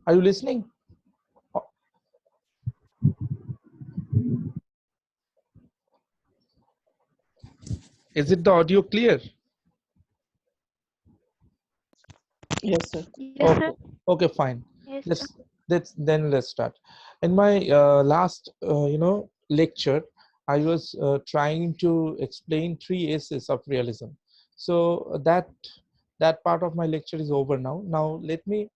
Are you listening? Is it the audio clear? Yes, sir. Yes, sir. Okay, okay, fine. Yes, sir. Let's start. In my last lecture, I was trying to explain three aces of realism. So that part of my lecture is over now. Now let me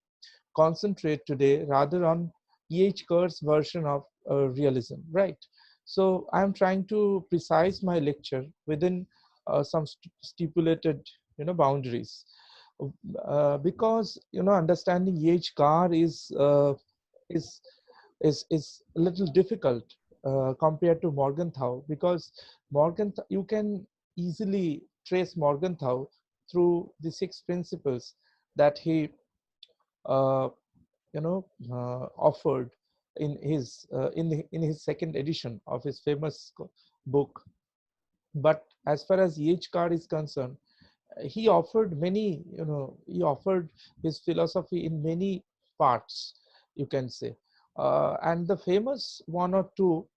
concentrate today rather on E.H. Carr's version of realism, right? So I'm trying to precise my lecture within some stipulated boundaries, because understanding E.H. Carr is is a little difficult compared to Morgenthau, because you can easily trace Morgenthau through the six principles that he uh, offered in his second edition of his famous book. But as far as E.H. Carr is concerned, he offered many, he offered his philosophy in many parts, you can say. And the famous one or two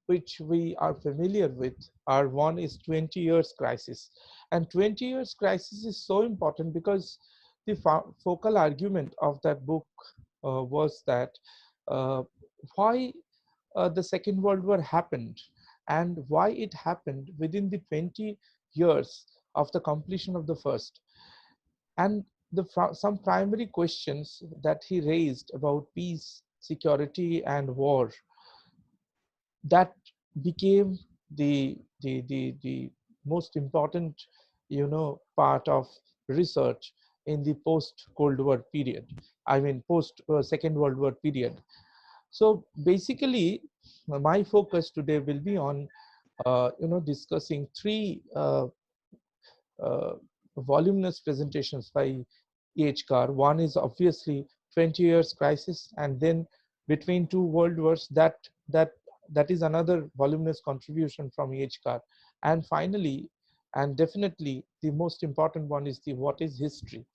which we are familiar with are, one is 20 years crisis. And 20 years crisis is so important because the focal argument of that book was that uh, why the Second World War happened, and why it happened within the 20 years of the completion of the first. And some primary questions that he raised about peace, security, and war, that became the most important part of research in the post Cold War period, I mean post Second World War period. So basically my focus today will be on discussing three uh, voluminous presentations by E.H. Carr. One is obviously 20 years crisis, and then between two world wars, that is another voluminous contribution from E.H. Carr. And finally, and definitely the most important one, is the what is history.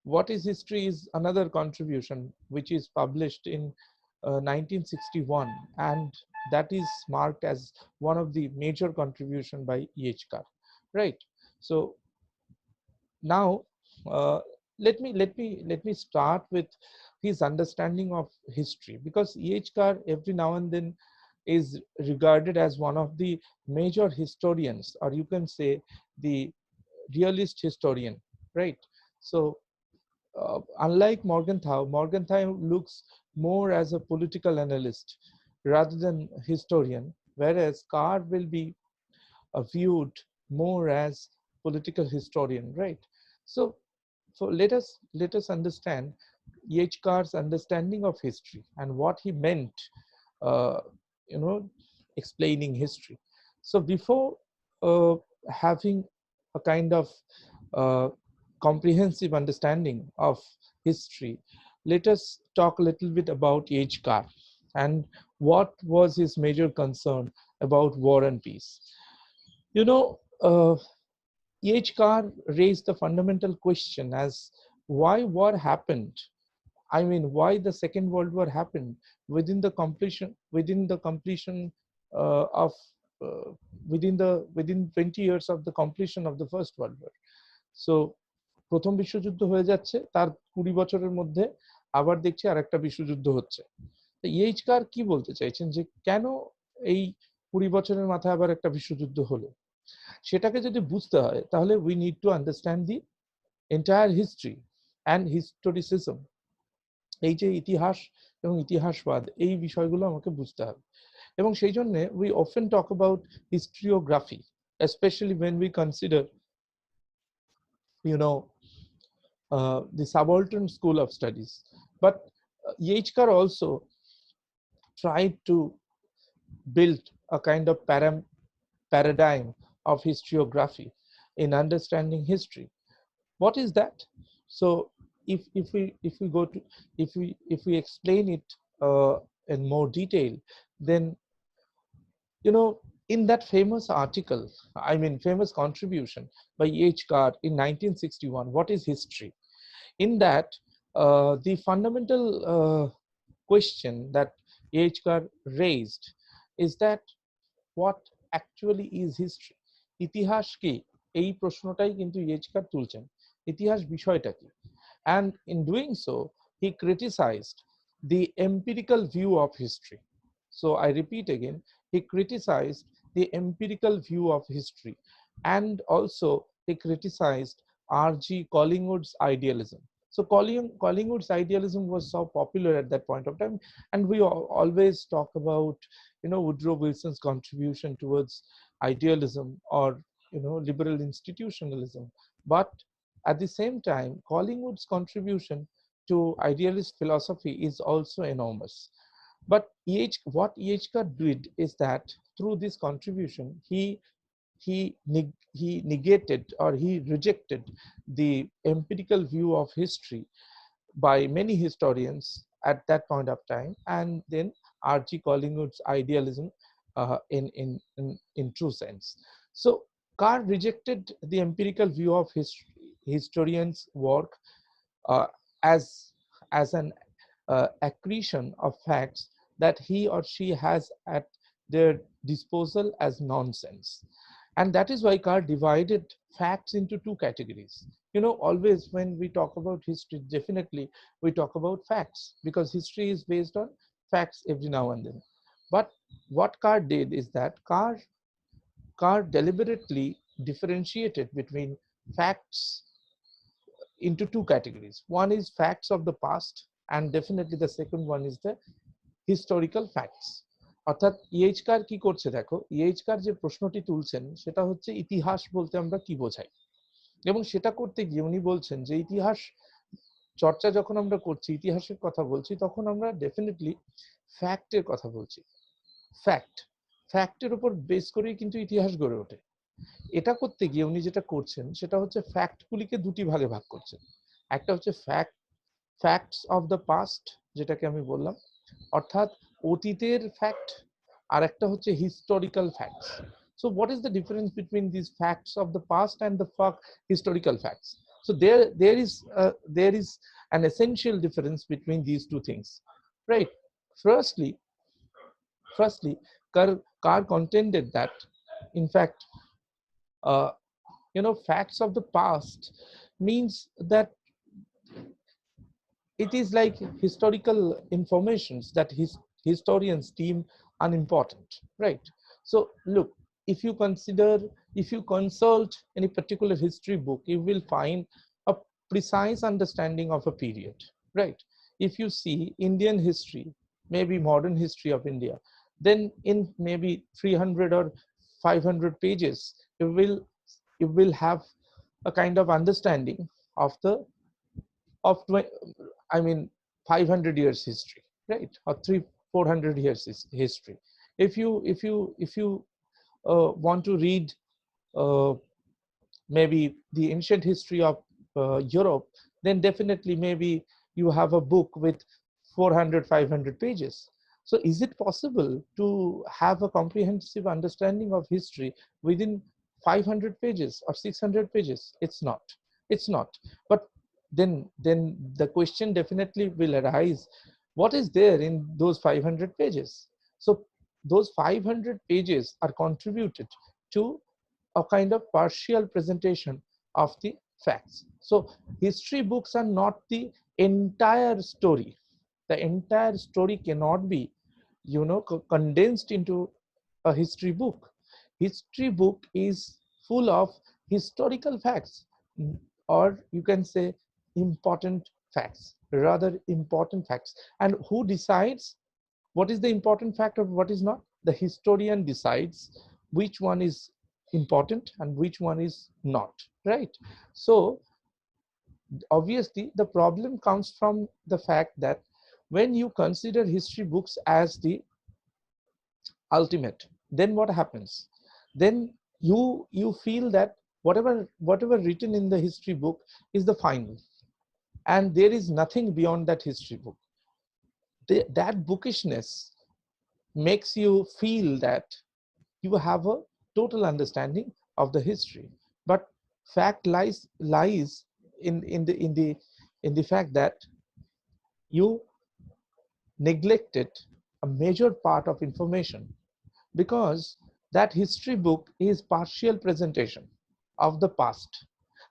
What is history is another contribution which is published in 1961, and that is marked as one of the major contribution by E.H. Carr, right? So now uh, let me start with his understanding of history, because E.H. Carr every now and then is regarded as one of the major historians, or you can say the realist historian, right? So unlike Morgenthau looks more as a political analyst rather than historian, whereas Carr will be viewed more as political historian, right? So, let us understand E.H. Carr's understanding of history and what he meant, uh, you know, explaining history. So, before having a kind of uh, comprehensive understanding of history, let us talk a little bit about E.H. Carr and what was his major concern about war and peace. You know, E.H. Carr raised the fundamental question as why war happened. I mean, why the Second World War happened within the completion of uh, within 20 years of the completion of the First World War. So প্রথম বিশ্বযুদ্ধ হয়ে যাচ্ছে, তার 20 বছরের মধ্যে আবার দেখছি আরেকটা বিশ্বযুদ্ধ হচ্ছে। তো E.H. Carr কি বলতে চাইছেন যে কেন এই 20 বছরের মাথায় আবার একটা বিশ্বযুদ্ধ হলো? সেটাকে যদি বুঝতে হয় তাহলে we need to understand the entire history and historicism, এই যে ইতিহাস এবং ইতিহাসবাদ, এই বিষয়গুলো আমাকে বুঝতে হবে। এবং সেই জন্য we often talk about historiography, especially when we consider you know the subaltern school of studies. But E.H. Carr also tried to build a kind of paradigm of historiography in understanding history. What is that? So if we go to if we explain it in more detail, then in that famous article, I mean famous contribution by E.H. Carr in 1961, what is history? In that the fundamental question that A.H. Carr raised is that what actually is history? ইতিহাস কি? এই প্রশ্নটাই কিন্তু A.H. Carr তুলছেন। ইতিহাস বিষয়টা কি? And in doing so, he criticized the empirical view of history. So I repeat again, he criticized the empirical view of history, and also he criticized R.G. Collingwood's idealism. So Collingwood's idealism was so popular at that point of time, and we always talk about, Woodrow Wilson's contribution towards idealism, or liberal institutionalism. But at the same time, Collingwood's contribution to idealist philosophy is also enormous. But what E.H. Carr did is that through this contribution, he negated, or he rejected, the empirical view of history by many historians at that point of time, and then R.G. Collingwood's idealism in true sense. So Carr rejected the empirical view of historians' work uh, as an accretion of facts that he or she has at their disposal as nonsense. And that is why Carr divided facts into two categories. Always when we talk about history, definitely we talk about facts, because history is based on facts every now and then. But what Carr did is that Carr deliberately differentiated between facts into two categories. One is facts of the past, and definitely the second one is the historical facts. অর্থাৎ EH কার কি করছে দেখো, EH কার যে প্রশ্নটি তুলছেন সেটা হচ্ছে ইতিহাস বলতে আমরা কি বোঝাই, এবং সেটা করতে গিয়ে উনি বলছেন যে ইতিহাস চর্চা যখন আমরা করছি, ইতিহাসের কথা বলছি, তখন আমরা ডেফিনেটলি ফ্যাক্টের কথা বলছি। ফ্যাক্টের উপর বেস করেই কিন্তু ইতিহাস গড়ে ওঠে। এটা করতে গিয়ে উনি যেটা করছেন সেটা হচ্ছে ফ্যাক্টগুলিকে দুটি ভাগে ভাগ করছেন। একটা হচ্ছে ফ্যাক্টস অফ দ্য পাস্ট, যেটাকে আমি বললাম, অর্থাৎ অতীতের ফ্যাক্ট, আর একটা হচ্ছে historical facts. So what is the difference between these facts of the past and the historical facts? So there is an essential difference between these two things, right? Firstly, Carr contended that, in fact, facts of the past means that it is like historical informations that historians deem unimportant, right? So look, if you consult any particular history book, you will find a precise understanding of a period, right? If you see Indian history, maybe modern history of India, then in maybe 300 or 500 pages, you will have a kind of understanding of the of 500 years history, right? Or 300-400 years history. If you want to read maybe the ancient history of Europe, then definitely maybe you have a book with 400-500 pages. So is it possible to have a comprehensive understanding of history within 500 pages or 600 pages? It's not. But then the question definitely will arise, what is there in those 500 pages? So those 500 pages are contributed to a kind of partial presentation of the facts. So history books are not the entire story. The entire story cannot be condensed into a history book. History book is full of historical facts, or you can say important facts, rather important facts. And who decides what is the important fact or what is not? The historian decides which one is important and which one is not, right? So obviously the problem comes from the fact that when you consider history books as the ultimate, then what happens? Then you feel that whatever written in the history book is the final, and there is nothing beyond that history book. That bookishness makes you feel that you have a total understanding of the history. But fact lies in the fact that you neglected a major part of information, because that history book is partial presentation of the past.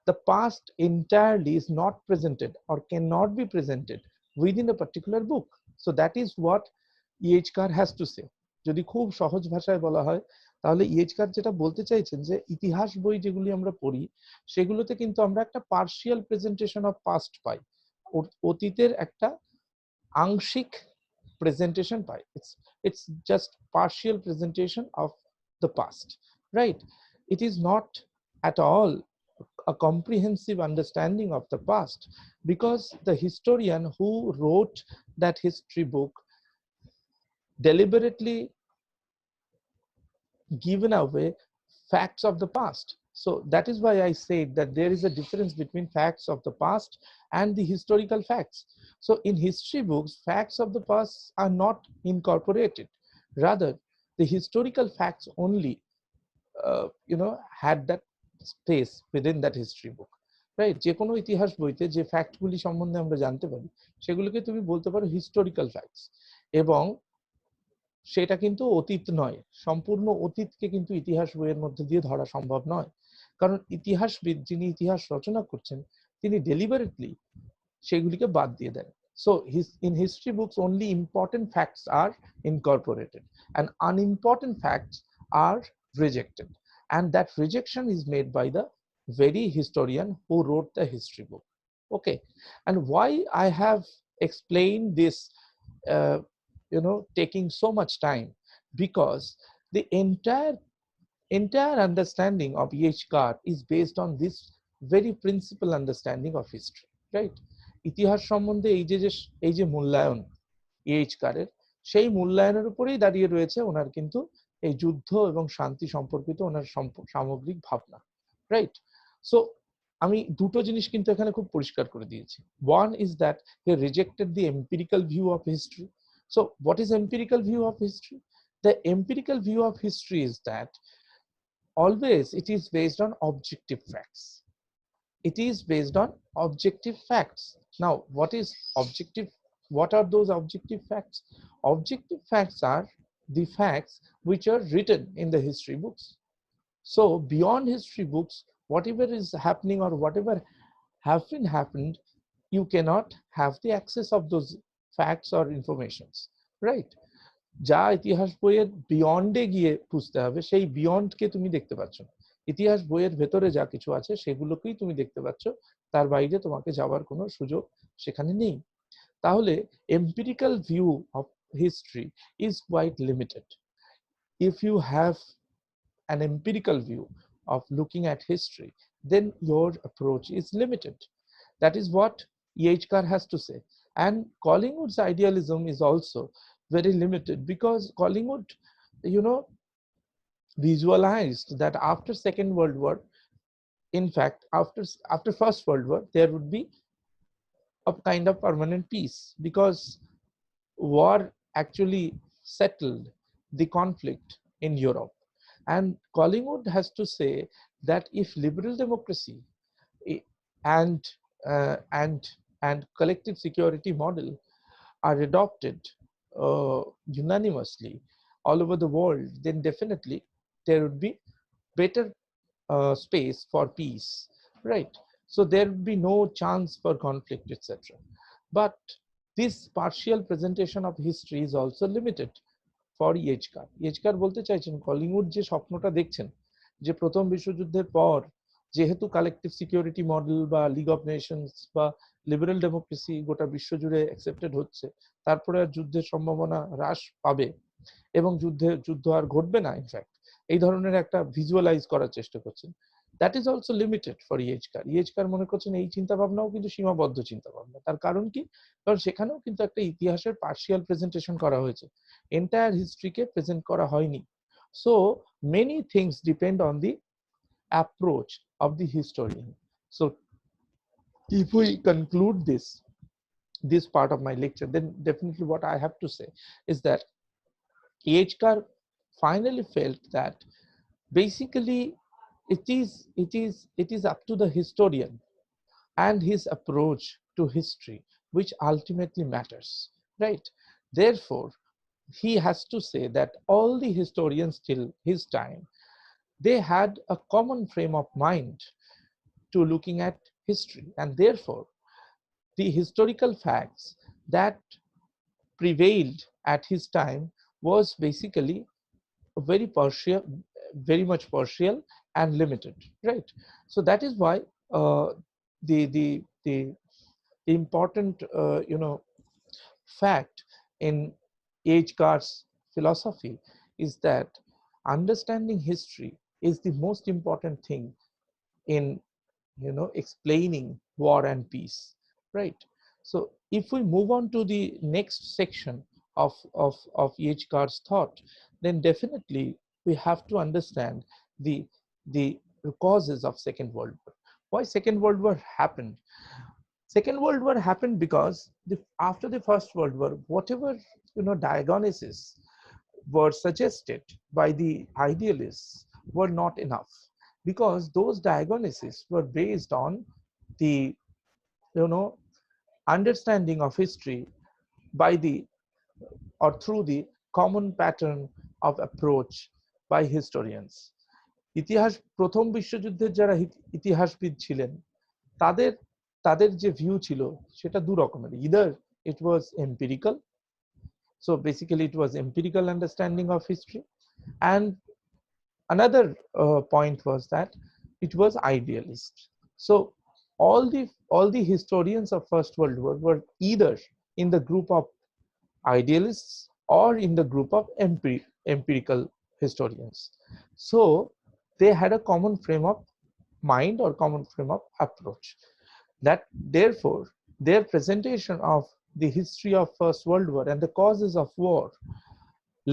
The past entirely is not presented or cannot be presented within a particular book. So that is what EH Carr has to say. যদি খুব সহজ ভাষায় বলা হয়, তাহলে EH Carr যেটা বলতে চাইছেন যে ইতিহাস বই যেগুলি আমরা পড়ি সেগুলোতে কিন্তু আমরা একটা পার্শিয়াল প্রেজেন্টেশন অফ পাস্ট পাই, অতীতের একটা আংশিক presentation by it's just partial presentation of the past, right? It is not at all a comprehensive understanding of the past, because the historian who wrote that history book deliberately given away facts of the past. So that is why I said that there is a difference between facts of the past and the historical facts. So in history books, facts of the past are not incorporated. Rather, the historical facts only, had that space within that history book. Right? যে কোনো ইতিহাস বইতে যে ফ্যাক্টগুলি সম্বন্ধে আমরা জানতে পারি সেগুলোকে তুমি বলতে পারো হিস্টোরিক্যাল ফ্যাক্টস, এবং সেটা কিন্তু অতীত নয়। সম্পূর্ণ অতীতকে কিন্তু ইতিহাস বইয়ের মধ্যে দিয়ে ধরা সম্ভব নয়, কারণ ইতিহাসবিদ যিনি ইতিহাস রচনা করছেন তিনি ডেলিবারেটলি সেগুলিকে বাদ দিয়ে দেন। So in history books only important facts are incorporated and unimportant facts are rejected, and that rejection is made by the very historian who wrote the history book. Okay, and why I have explained this taking so much time, because the entire understanding of EH Carr is based on this very principal understanding of history, right? ইতিহাস সম্বন্ধে এই যে মূল্যায়ন EH কারের, সেই মূল্যায়নের উপরেই দাঁড়িয়ে রয়েছে ওনার কিন্তু এই যুদ্ধ এবং শান্তি সম্পর্কিত ওনার সামগ্রিক ভাবনা, রাইট? সো আমি দুটো জিনিস কিন্তু এখানে খুব পরিষ্কার করে দিয়েছি। One is that he rejected the empirical view of history. So what is empirical view of history? The empirical view of history is that always it is based on objective facts. It is based on objective facts. Now, what are those objective facts? Objective facts are the facts which are written in the history books. So beyond history books, whatever is happening or whatever happened, you cannot have the access of those facts or informations, right? যা ইতিহাস বইয়ের বিয়ন্ডে গিয়ে বুঝতে হবে সেই বিয়ন্ডকে তুমি দেখতে পাচ্ছ না। ইতিহাস বইয়ের ভেতরে যা কিছু আছে সেগুলোকেই তুমি দেখতে পাচ্ছ, তার বাইরে তোমাকে যাওয়ার কোনো সুযোগ সেখানে নেই। তাহলে empirical view of history is quite limited. If you have an empirical view of looking at history, then your approach is limited. That is what EH Carr has to say. And Collingwood's idealism is also very limited, because Collingwood, visualized that after Second World War, in fact, after First World War, there would be a kind of permanent peace, because war actually settled the conflict in Europe. And Collingwood has to say that if liberal democracy and collective security model are adopted unanimously all over the world, then definitely there would be better space for peace, right? So there would be no chance for conflict, etc. But this partial presentation of history is also limited for EH Carr. EH Carr বলতে চাইছেন Collingwood যে স্বপ্নটা দেখছেন, যে প্রথম বিশ্বযুদ্ধের পর যেহেতু কালেকটিভ সিকিউরিটি মডেল বা লিগ অফ নেশনস বা লিবারেল ডেমোক্রেসি গোটা বিশ্বজুড়ে অ্যাকসেপ্টেড হচ্ছে, তারপরে আর যুদ্ধের সম্ভাবনা হ্রাস পাবে এবং যুদ্ধ আর ঘটবে না, ইনফ্যাক্ট এই ধরনের একটা ভিজুয়ালাইজ করার চেষ্টা করছেন। That is also limited for EH Carr. EH Carr মনে করছেন এই চিন্তা ভাবনাও কিন্তু সীমাবদ্ধ চিন্তা ভাবনা। তার কারণ কি? কারণ সেখানেও কিন্তু একটা ইতিহাসের পার্শিয়াল প্রেজেন্টেশন করা হয়েছে, এন্টায়ার হিস্ট্রিকে প্রেজেন্ট করা হয়নি। So many things depend on the approach of the historian. So if we conclude this part of my lecture, then definitely what I have to say is that EH Carr finally felt that basically it is up to the historian and his approach to history which ultimately matters, right? Therefore, he has to say that all the historians till his time, they had a common frame of mind to looking at history, and therefore the historical facts that prevailed at his time was basically very partial, very much partial and limited, right? So that is why uh, the important fact in H. Carr's philosophy is that understanding history is the most important thing in explaining war and peace, right? So if we move on to the next section of H. Carr's thought, then definitely we have to understand the the causes of Second World War. Why Second World War happened? Second World War happened because after the First World War, whatever diagnoses were suggested by the idealists were not enough, because those diagnoses were based on the you know understanding of history by the or through the common pattern of approach by historians. ইতিহাস প্রথম বিশ্বযুদ্ধের যারা ইতিহাসবিদ ছিলেন, তাদের তাদের যে view ছিল সেটা দু রকমের। Either it was empirical, so basically it was empirical understanding of history, and another point was that it was idealist. So all the historians of First World War were either in the group of idealists or in the group of empirical historians. So they had a common frame of mind or common frame of approach, that therefore their presentation of the history of First World War and the causes of war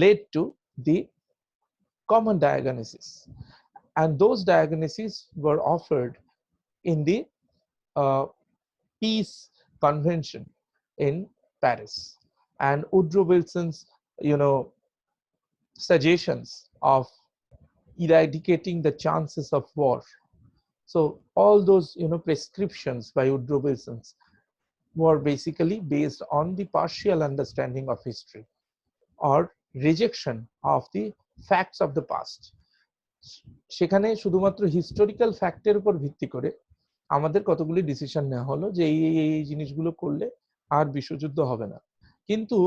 led to the common diagnosis, and those diagnoses were offered in the uh, peace convention in Paris. And Woodrow Wilson's suggestions of eradicating the chances of war, so all those prescriptions by Woodrow Wilson were basically based on the partial understanding of history or rejection of the facts of the past. সেখানে শুধুমাত্র historical ফ্যাক্টের উপর ভিত্তি করে আমাদের কতগুলি decision নেওয়া হলো যে এই জিনিসগুলো করলে আর বিশ্বযুদ্ধ হবে না, কিন্তু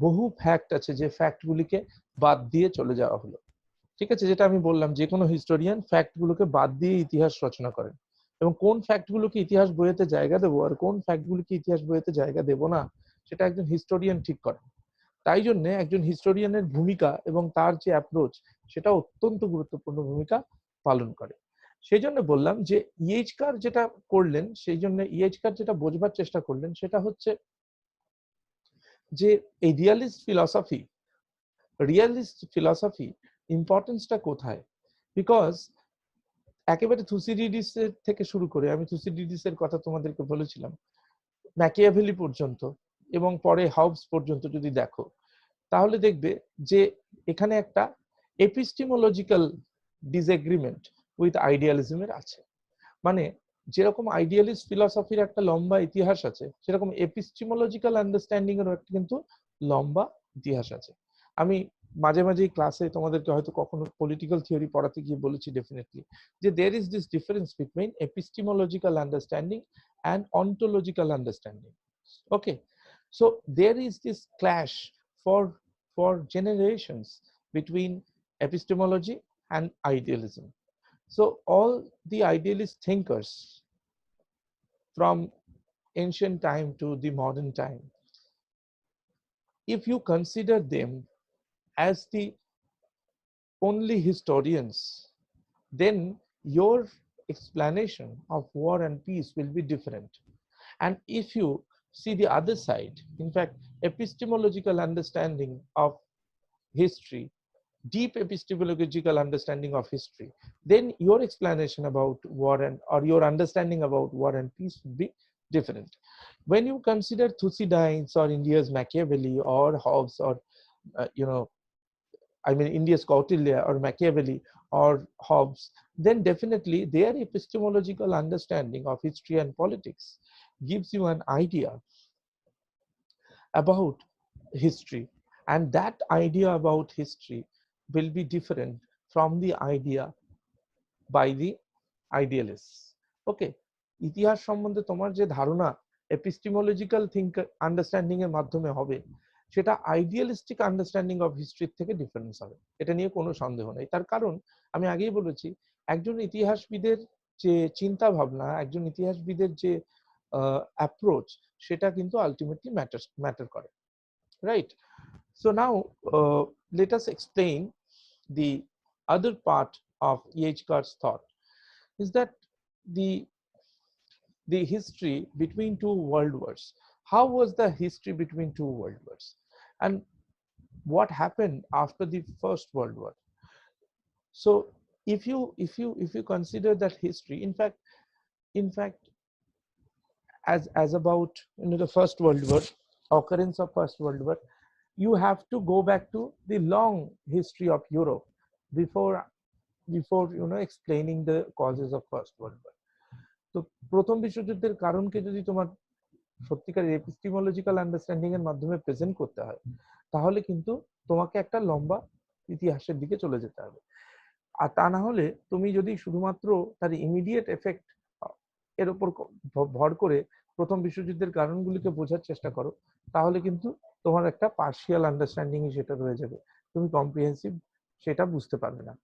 বহু ফ্যাক্ট আছে যে ফ্যাক্টগুলিকে বাদ দিয়ে চলে যাওয়া হলো। ঠিক আছে, যেটা আমি বললাম, যে কোনো হিস্টোরিয়ান ফ্যাক্টগুলোকে বাদ দিয়ে ইতিহাস রচনা করেন, এবং কোন ফ্যাক্টগুলোকে ইতিহাস বইয়েতে জায়গা দেবো আর কোন ফ্যাক্টগুলোকে ইতিহাস বইয়েতে জায়গা দেবো না, সেটা একজন হিস্টোরিয়ান ঠিক করেন। তাই জন্য একজন হিস্টোরিয়ানের ভূমিকা এবং তার যে অ্যাপ্রোচ, সেটা অত্যন্ত গুরুত্বপূর্ণ ভূমিকা পালন করে। সেই জন্য বললাম যে ইএইচ কার যেটা করলেন, সেই জন্য ইএইচ কার যেটা বোঝবার চেষ্টা করলেন সেটা হচ্ছে যে এই রিয়ালিস্ট ফিলসফি ইম্পর্টেন্সটা কোথায়। বিকজ একেবারে থুসিডিডিসের থেকে শুরু করে, আমি থুসিডিডিসের কথা তোমাদেরকে বলেছিলাম, ম্যাকিয়াভেলি পর্যন্ত এবং পরে হাউবস পর্যন্ত যদি দেখো, তাহলে দেখবে যে এখানে একটা এপিস্টিমোলজিক্যাল ডিসএগ্রিমেন্ট উইথ আইডিয়ালিজমের আছে। মানে যেরকম আইডিয়ালিস্ট ফিলসফির একটা লম্বা ইতিহাস আছে, সেরকম এপিস্টিমোলজিক্যাল আন্ডারস্ট্যান্ডিং এরও একটা কিন্তু লম্বা ইতিহাস আছে। আমি মাঝে মাঝে ক্লাসে তোমাদেরকে হয়তো কখনো পলিটিক্যাল থিওরি পড়াতে গিয়ে বলেছি ডেফিনেটলি, যে there is this difference between epistemological understanding and ontological understanding. Okay, so there is this clash for generations between epistemology and idealism. So all the idealist thinkers from ancient time to the modern time, if you consider them as the only historians, then your explanation of war and peace will be different. And if you see the other side, in fact, epistemological understanding of history, deep epistemological understanding of history, then your explanation about war and or your understanding about war and peace would be different. When you consider Thucydides or India's Machiavelli or Hobbes or India's Kautilya or Machiavelli or Hobbes, then definitely their epistemological understanding of history and politics gives you an idea about history, and that idea about history will be different from the idea by the idealists. ওকে, ইতিহাস সম্বন্ধে তোমার যে ধারণা এপিস্টিমোলজিক্যাল understanding এর মাধ্যমে হবে, সেটা idealistic understanding of হিস্ট্রির থেকে ডিফারেন্স হবে, এটা নিয়ে কোনো সন্দেহ নেই। তার কারণ আমি আগেই বলেছি, একজন ইতিহাসবিদের যে চিন্তা ভাবনা, একজন ইতিহাসবিদের যে অ্যাপ্রোচ, সেটা কিন্তু আলটিমেটলি ম্যাটার করে, right? So now let us explain the other part of E.H. Carr's thought, is that the history between two world wars. How was the history between two world wars, and what happened after the First World War? So if you consider that history, in fact as about the First World War, occurrence of First World War, you have to go back to the long history of Europe before explaining the causes of First World War. তো প্রথম বিশ্বযুদ্ধের কারণকে যদি তোমার সত্যিকারের এপিস্টিমোলজিক্যাল understanding এর মাধ্যমে present করতে হয়, তাহলে কিন্তু তোমাকে একটা লম্বা ইতিহাসের দিকে চলে যেতে হবে। আর তা না হলে তুমি যদি শুধুমাত্র তার ইমিডিয়েট এফেক্ট এর উপর ভর করে প্রথম বিশ্বযুদ্ধের কারণগুলিকে বোঝার চেষ্টা করো, তাহলে কিন্তু তোমার একটা পার্শিয়াল আন্ডারস্ট্যান্ডিং সেটা রয়ে যাবে, তুমি কম্প্রিহেন্সিভ সেটা বুঝতে পারবে না।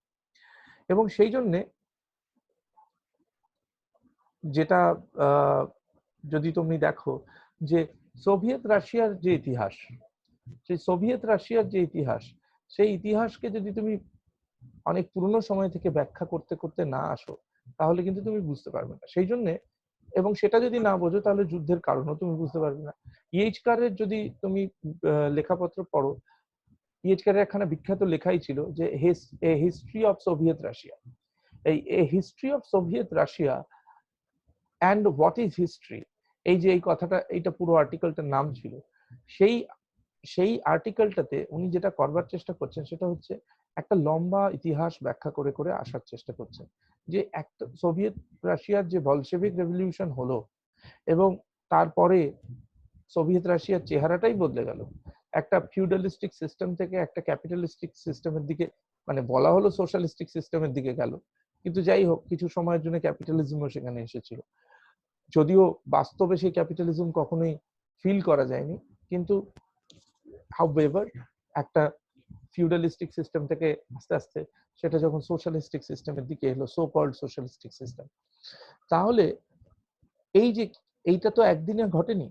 এবং সেই জন্যে যেটা যদি তুমি দেখো যে সোভিয়েত রাশিয়ার যে ইতিহাস, সেই সোভিয়েত রাশিয়ার যে ইতিহাস, সেই ইতিহাসকে যদি তুমি অনেক পুরনো সময় থেকে ব্যাখ্যা করতে করতে না আসো, তাহলে কিন্তু তুমি বুঝতে পারবে না। সেই জন্য, এবং সেটা যদি না বোঝো, তাহলে যুদ্ধের কারণও তুমি বুঝতে পারবে না। ইএইচ কারের যদি তুমি লেখাপত্র পড়ো, ইএইচ কারের একখানা বিখ্যাত লেখাই ছিল যে হিস্ট্রি অফ সোভিয়েত রাশিয়া। এই history of Soviet Russia and what is history, এই যে এই কথাটা, এইটা পুরো আর্টিকেলটার নাম ছিল। সেই আর্টিকেলটাতে উনি যেটা করবার চেষ্টা করছেন, সেটা হচ্ছে একটা লম্বা ইতিহাস ব্যাখ্যা করে করে আসার চেষ্টা করছেন যে একটা সোভিয়েত রাশিয়ার যে বলশেভিক রেভলিউশন হলো, এবং তারপরে সোভিয়েত রাশিয়ার চেহারাটাই বদলে গেল, একটা ফিউডালিস্টিক সিস্টেম থেকে একটা ক্যাপিটালিস্টিক সিস্টেমের দিকে, মানে বলা হলো সোশ্যালিস্টিক সিস্টেমের দিকে গেল। কিন্তু যাই হোক, কিছু সময়ের জন্য ক্যাপিটালিজমও সেখানে এসেছিল, যদিও বাস্তবে সেই ক্যাপিটালিজম কখনোই ফিল করা যায়নি। কিন্তু হাউএভার একটা ফিউডালিস্টিক সিস্টেম থেকে আস্তে আস্তে সেটা যখন সোশ্যালিস্টিক সিস্টেমের দিকে এলো, সো কল্ড সোশ্যালিস্টিক সিস্টেম, তাহলে এই যে এইটা তো একদিনে ঘটেনি,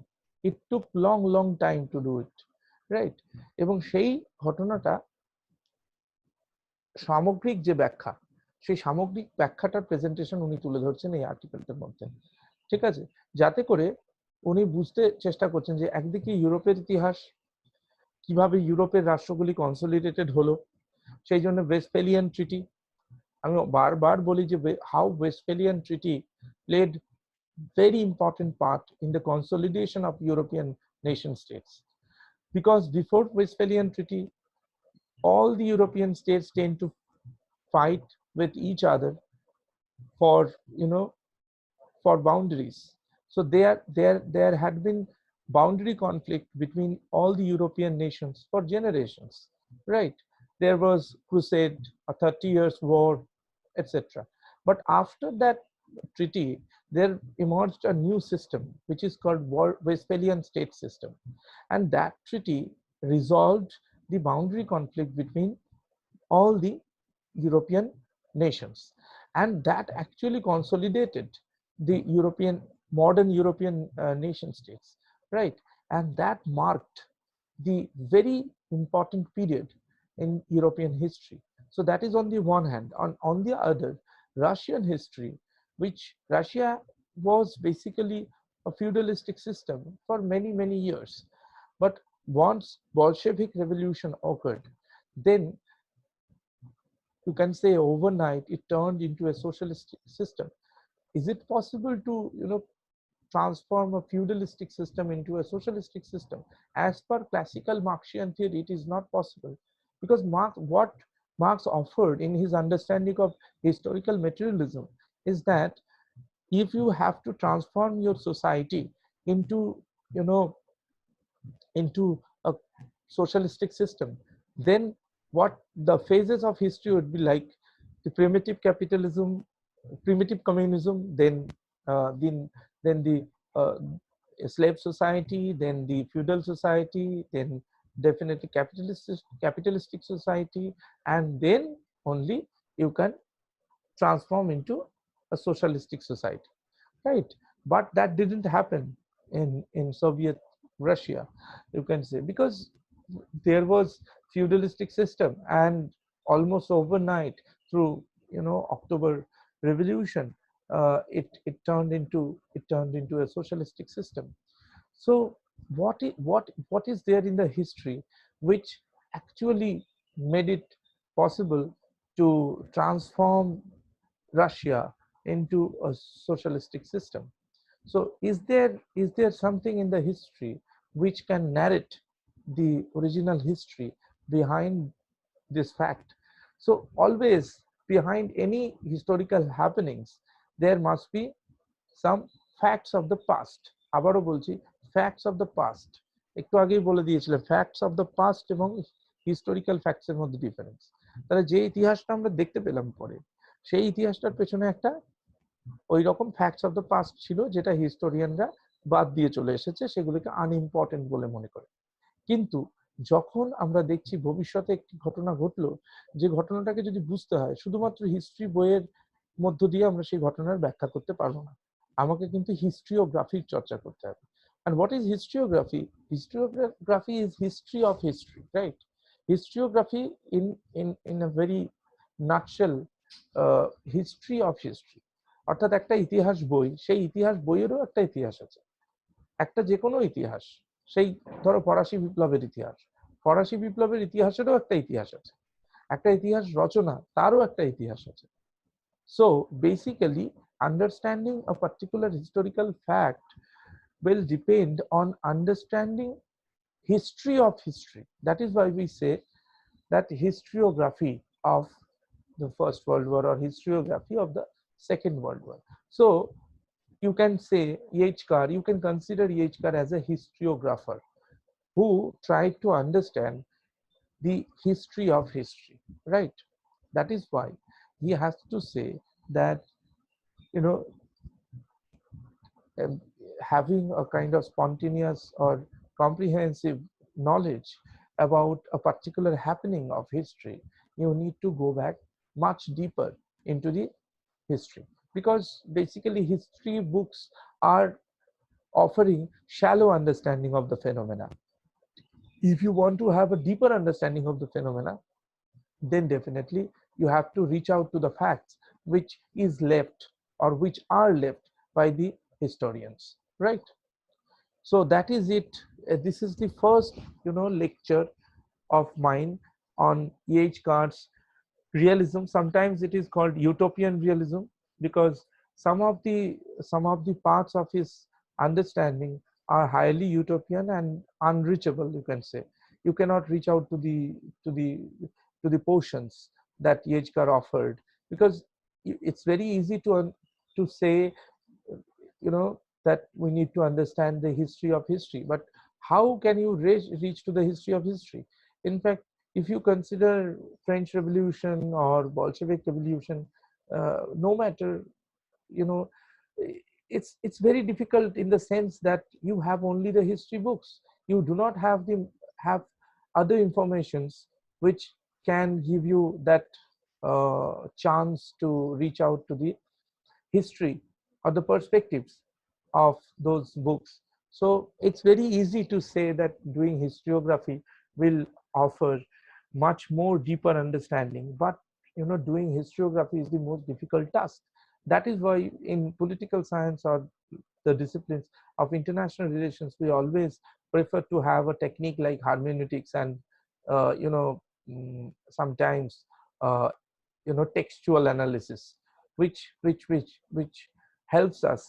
it took long long time to do it, right? এবং সেই ঘটনাটা সামগ্রিক যে ব্যাখ্যা, সেই সামগ্রিক ব্যাখ্যাটার প্রেজেন্টেশন উনি তুলে ধরছেন এই আর্টিকেলটার মধ্যে, ঠিক আছে? যাতে করে উনি বুঝতে চেষ্টা করছেন যে একদিকে ইউরোপের ইতিহাস, কিভাবে ইউরোপের রাষ্ট্রগুলি কনসলিডেটেড হলো, সেই জন্য ওয়েস্টফ্যালিয়ান ট্রিটি, আমি বারবার বলি যে how Westphalian treaty played very important part in the consolidation of European nation states, because before Westphalian Treaty, all the European states tend to fight with each other for for boundaries. So there had been boundary conflict between all the European nations for generations, right? There was crusade, a 30 years war, etc. But after that treaty, there emerged a new system which is called Westphalian state system, and that treaty resolved the boundary conflict between all the European nations, and that actually consolidated the modern European nation states, right? And that marked the very important period in European history. So that is on the one hand. On the other, Russian history, which Russia was basically a feudalistic system for many years, but once Bolshevik revolution occurred, then you can say overnight it turned into a socialist system. Is it possible to transform a feudalistic system into a socialistic system? As per classical Marxian theory, it is not possible, because what Marx offered in his understanding of historical materialism is that if you have to transform your society into into a socialistic system, then what the phases of history would be like: the primitive capitalism, primitive communism, uh, then then the uh, slave society, then the feudal society, then definitely capitalistic society, and then only you can transform into a socialistic society, right? But that didn't happen in Soviet Russia, you can say, because there was feudalistic system, and almost overnight, through October Revolution, it turned into a socialistic system. So what is there in the history which actually made it possible to transform Russia into a socialistic system? So is there something in the history which can narrate the original history behind this fact? So always behind any historical happenings there must be some facts of the past. আবারও বলছি, facts of the past. একটু আগেই বলে দিয়েছিলাম facts of the past এবং historical facts এর মধ্যে difference. তাহলে যে ইতিহাসটা আমরা দেখতে পেলাম পরে, সেই ইতিহাসটার পেছনে একটা ওই রকম ফ্যাক্টস অফ দ্য পাস্ট ছিল, যেটা হিস্টোরিয়ানরা বাদ দিয়ে চলে এসেছে, সেগুলোকে আনইম্পর্টেন্ট বলে মনে করে। কিন্তু যখন আমরা দেখছি ভবিষ্যতে একটি ঘটনা ঘটলো, যে ঘটনাটাকে যদি বুঝতে হয়, শুধুমাত্র হিস্ট্রি বইয়ের মধ্য দিয়ে আমরা সেই ঘটনার ব্যাখ্যা করতে পারবো না, আমাকে কিন্তু হিস্ট্রিওগ্রাফির চর্চা করতে হবে। And what is historiography? Historiography is history of history, right? Historiography in a very nutshell, history of history. অর্থাৎ একটা ইতিহাস বই, সেই ইতিহাস বইয়েরও একটা ইতিহাস আছে, একটা যে কোনো ইতিহাস। সেই ধরো ফরাসি বিপ্লবের ইতিহাস, ফরাসি বিপ্লবের ইতিহাসেরও একটা ইতিহাস আছে, একটা ইতিহাস রচনা তারও একটা ইতিহাস আছে। So basically understanding a particular historical fact will depend on understanding history of history. That is why we say that historiography of the First World War or historiography of the Second World War. So you can say Carr, you can consider Carr as a historiographer who tried to understand the history of history, right? That is why he has to say that, you know, um, having a kind of spontaneous or comprehensive knowledge about a particular happening of history, you need to go back much deeper into the history, because basically history books are offering shallow understanding of the phenomena. If you want to have a deeper understanding of the phenomena, then definitely you have to reach out to the facts which is left or which are left by the historians, right? So that is it. This is the first lecture of mine on Carr's realism. Sometimes it is called utopian realism, because some of the parts of his understanding are highly utopian and unreachable, you can say. You cannot reach out to the to the portions that Carr offered, because it's very easy to say, that we need to understand the history of history, but how can you reach to the history of history? In fact, if you consider French Revolution or Bolshevik Revolution, no matter, you know, it's very difficult in the sense that you have only the history books. You do not have other informations which can give you that chance to reach out to the history or the perspectives of those books. So it's very easy to say that doing historiography will offer much more deeper understanding, but doing historiography is the most difficult task. That is why in political science or the disciplines of international relations, we always prefer to have a technique like hermeneutics and sometimes uh, textual analysis, which helps us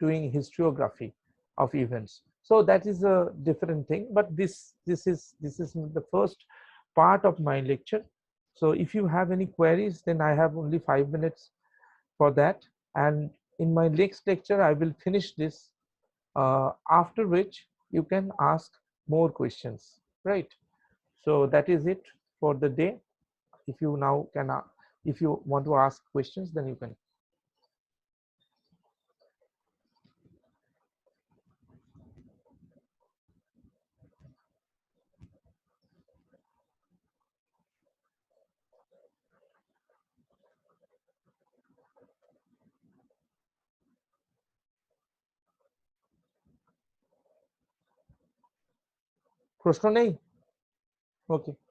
doing historiography of events. So that is a different thing, but this is the first part of my lecture. So if you have any queries, then I have only 5 minutes for that, and in my next lecture I will finish this, after which you can ask more questions, right? So that is it for the day. If you now can, if you want to ask questions, then you can. প্রশ্ন নেই? Okay.